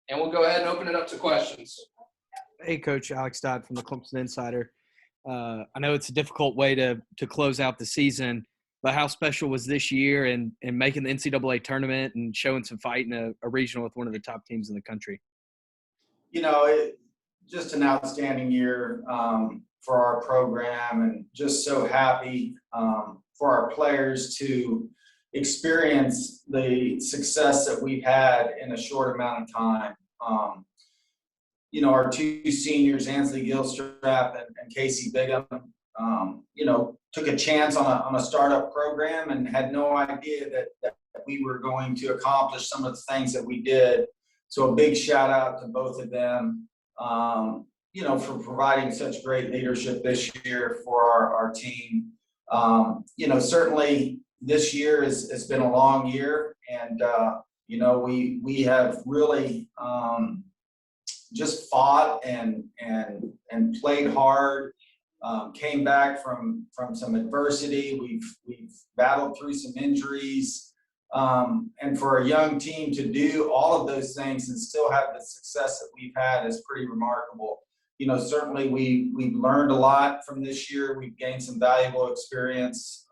And we'll go ahead and open it up to questions. Hey, Coach, Alex Dodd from the Clemson Insider. I know it's a difficult way to close out the season, but how special was this year and making the NCAA tournament and showing some fight in a regional with one of the top teams in the country? Just an outstanding year for our program, and just so happy for our players to experience the success that we've had in a short amount of time. Our two seniors, Ansley Gilstrap and Casey Bigham, took a chance on a startup program and had no idea that we were going to accomplish some of the things that we did. So a big shout out to both of them, for providing such great leadership this year for our team. Certainly this year has been a long year, and we have really just fought and played hard. Came back from some adversity. We've battled through some injuries, and for a young team to do all of those things and still have the success that we've had is pretty remarkable. Certainly we've learned a lot from this year. We've gained some valuable experience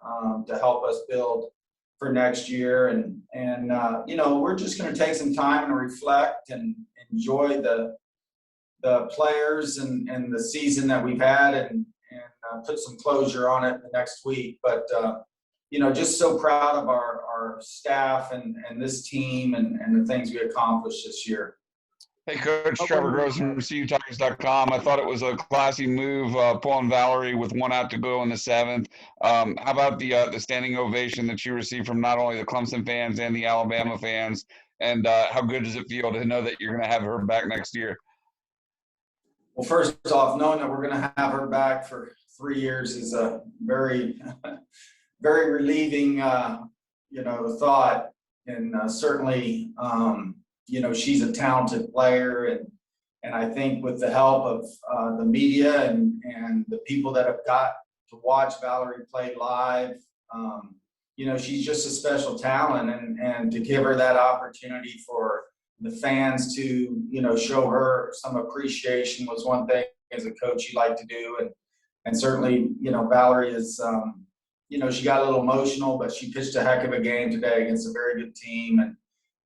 to help us build for next year, and we're just going to take some time and reflect and enjoy the players and the season that we've had, and put some closure on it the next week. But just so proud of our staff and this team and the things we accomplished this year. Hey, Coach, Trevor Gross from CUTigers.com. I thought it was a classy move pulling Valerie with 1 out to go in the 7th. How about the standing ovation that you received from not only the Clemson fans and the Alabama fans? And how good does it feel to know that you're going to have her back next year? Well, first off, knowing that we're going to have her back for 3 years is a very, very relieving, thought. And certainly, she's a talented player, and I think with the help of the media and the people that have got to watch Valerie play live, she's just a special talent, and to give her that opportunity for the fans to, show her some appreciation was one thing as a coach you like to do. And certainly, Valerie is, she got a little emotional, but she pitched a heck of a game today against a very good team.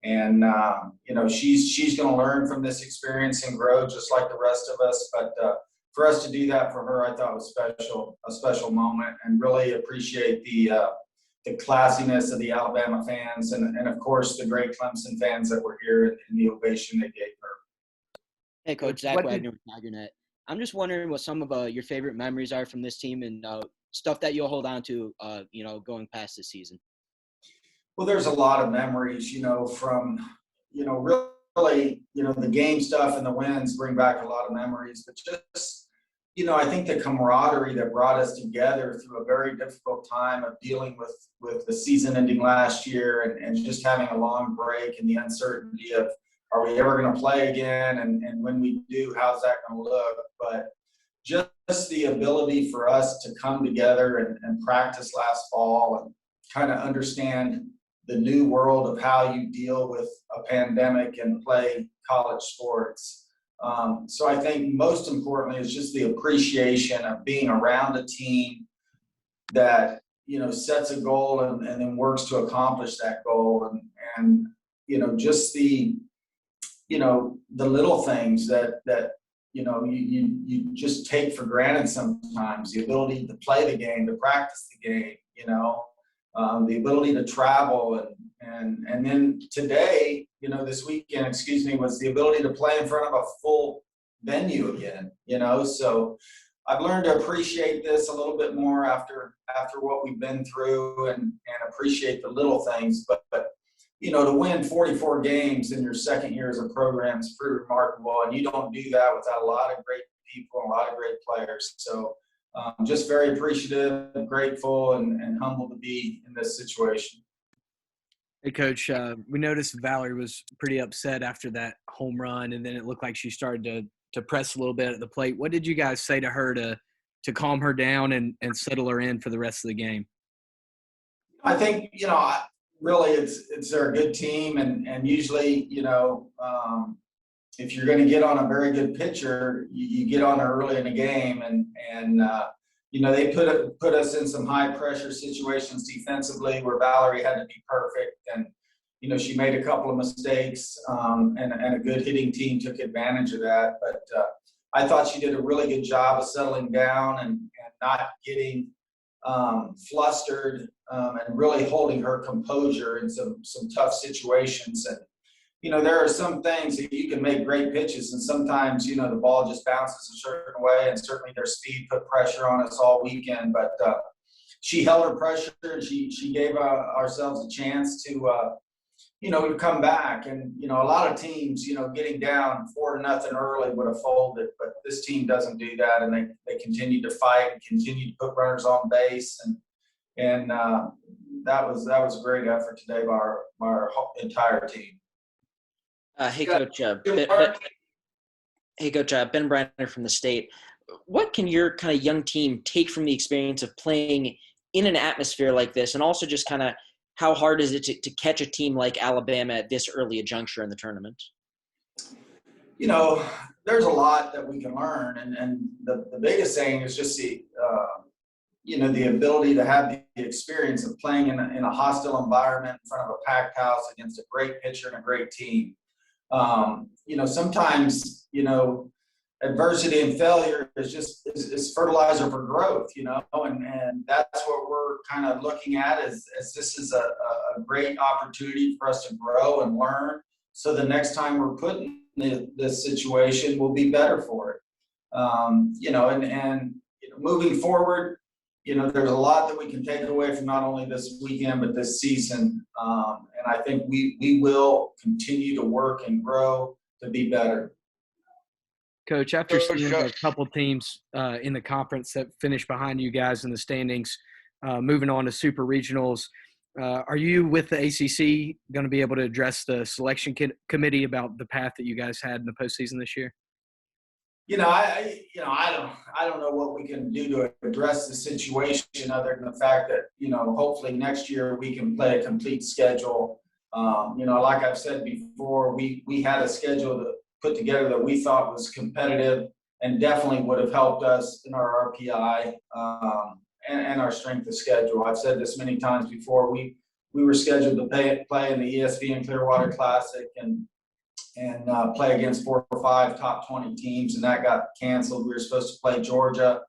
And she's going to learn from this experience and grow just like the rest of us. But for us to do that for her, I thought was a special moment, and really appreciate the classiness of the Alabama fans and of course the great Clemson fans that were here in the ovation they gave her. Hey, Coach, Zach Wagner with TigerNet. I'm just wondering what some of your favorite memories are from this team and stuff that you'll hold on to, going past this season. Well, there's a lot of memories, from, really, the game stuff and the wins bring back a lot of memories, but just, I think the camaraderie that brought us together through a very difficult time of dealing with the season ending last year and just having a long break and the uncertainty of, are we ever going to play again? And when we do, how's that going to look? But just the ability for us to come together and practice last fall and kind of understand the new world of how you deal with a pandemic and play college sports. So I think most importantly is just the appreciation of being around a team that, sets a goal and then works to accomplish that goal. And just the little things that you just take for granted sometimes, the ability to play the game, to practice the game, the ability to travel, and then today, this weekend, was the ability to play in front of a full venue again, so I've learned to appreciate this a little bit more after what we've been through and appreciate the little things, but to win 44 games in your second year as a program is pretty remarkable, and you don't do that without a lot of great people and a lot of great players. So just very appreciative, grateful, and humbled to be in this situation. Hey, Coach, we noticed Valerie was pretty upset after that home run, and then it looked like she started to press a little bit at the plate. What did you guys say to her to calm her down and settle her in for the rest of the game? I think, really it's they're a good team, and usually, if you're going to get on a very good pitcher, you get on early in the game, and they put us in some high pressure situations defensively where Valerie had to be perfect, and she made a couple of mistakes, and a good hitting team took advantage of that. But I thought she did a really good job of settling down and not getting flustered, and really holding her composure in some tough situations. And there are some things that you can make great pitches, and sometimes the ball just bounces a certain way, and certainly their speed put pressure on us all weekend. But she held her pressure, and she gave ourselves a chance to to come back. And a lot of teams getting down 4-0 early would have folded, but this team doesn't do that, and they continue to fight and continue to put runners on base, and that was a great effort today by our entire team. Hey, Coach. Ben Brenner from the state. What can your kind of young team take from the experience of playing in an atmosphere like this, and also just kind of how hard is it to catch a team like Alabama at this early a juncture in the tournament? There's a lot that we can learn, and the biggest thing is just the ability to have the experience of playing in a hostile environment in front of a packed house against a great pitcher and a great team. Sometimes, adversity and failure is fertilizer for growth, and that's what we're kind of looking at as this is a great opportunity for us to grow and learn. So the next time we're put in this situation, we'll be better for it. And moving forward, there's a lot that we can take away from not only this weekend, but this season. And I think we will continue to work and grow to be better. Coach, after seeing a couple teams in the conference that finished behind you guys in the standings, moving on to super regionals, are you with the ACC going to be able to address the selection committee about the path that you guys had in the postseason this year? I don't know what we can do to address the situation other than the fact that, hopefully next year we can play a complete schedule. Like I've said before, we had a schedule to put together that we thought was competitive and definitely would have helped us in our RPI, and our strength of schedule. I've said this many times before. We were scheduled to play in the ESPN Clearwater Classic and play against 4 or 5 top 20 teams, and that got canceled. We were supposed to play Georgia,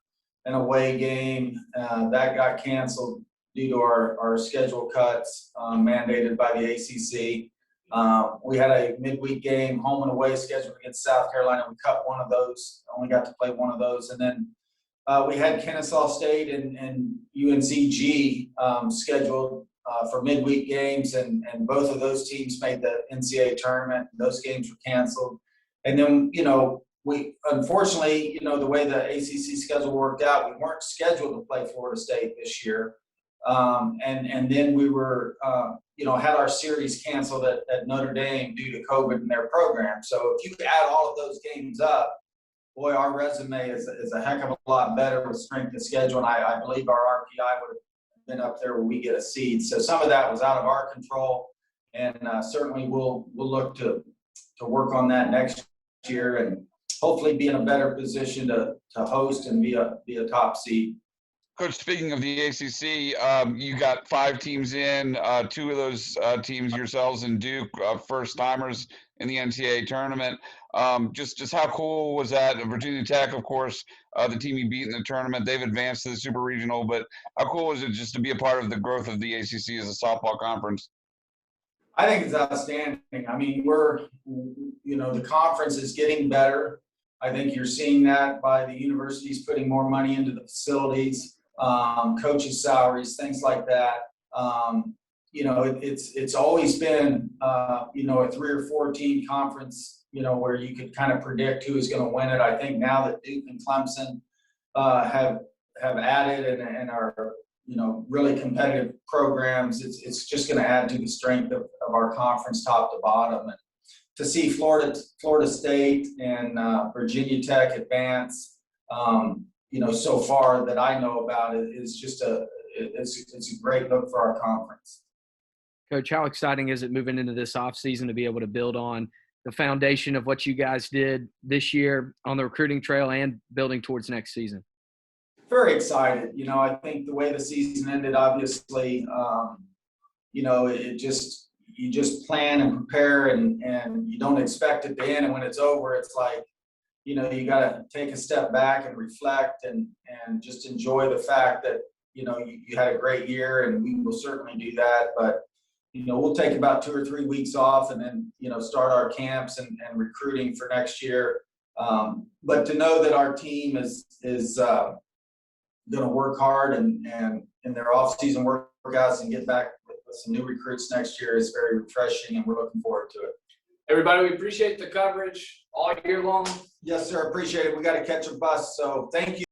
an away game. That got canceled due to our schedule cuts mandated by the ACC. We had a midweek game, home and away scheduled against South Carolina. We cut one of those, only got to play one of those. And then we had Kennesaw State and UNCG scheduled for midweek games, and both of those teams made the NCAA tournament. Those games were canceled. And then, we unfortunately, the way the ACC schedule worked out, we weren't scheduled to play Florida State this year. And then we were, had our series canceled at Notre Dame due to COVID in their program. So if you add all of those games up, boy, our resume is a heck of a lot better with strength of schedule. And I believe our RPI would have been up there where we get a seed. So some of that was out of our control, and certainly we'll look to work on that next year and hopefully be in a better position to host and be a top seed. Coach, speaking of the ACC, you got 5 teams in, 2 of those teams, yourselves and Duke, first-timers in the NCAA tournament. Just how cool was that? Virginia Tech, of course, the team you beat in the tournament, they've advanced to the Super Regional, but how cool was it just to be a part of the growth of the ACC as a softball conference? I think it's outstanding. I mean, the conference is getting better. I think you're seeing that by the universities putting more money into the facilities, coaches' salaries, things like that. It's always been, a 3 or 4 team conference, where you could kind of predict who is going to win it. I think now that Duke and Clemson have added and are, really competitive programs, it's just going to add to the strength of our conference top to bottom. And to see Florida State and Virginia Tech advance, so far that I know about it is just it's a great look for our conference. Coach, how exciting is it moving into this offseason to be able to build on the foundation of what you guys did this year on the recruiting trail and building towards next season? Very excited. You know, I think the way the season ended, obviously, you know, you just plan and prepare and you don't expect it to end. And when it's over, it's like, you know, you got to take a step back and reflect and just enjoy the fact that, you know, you had a great year, and we will certainly do that. But, you know, we'll take about 2 or 3 weeks off and then, you know, start our camps and recruiting for next year. But to know that our team is going to work hard and in their off-season workouts and get back with some new recruits next year is very refreshing, and we're looking forward to it. Everybody, we appreciate the coverage all year long. Yes, sir. Appreciate it. We got to catch a bus, so thank you.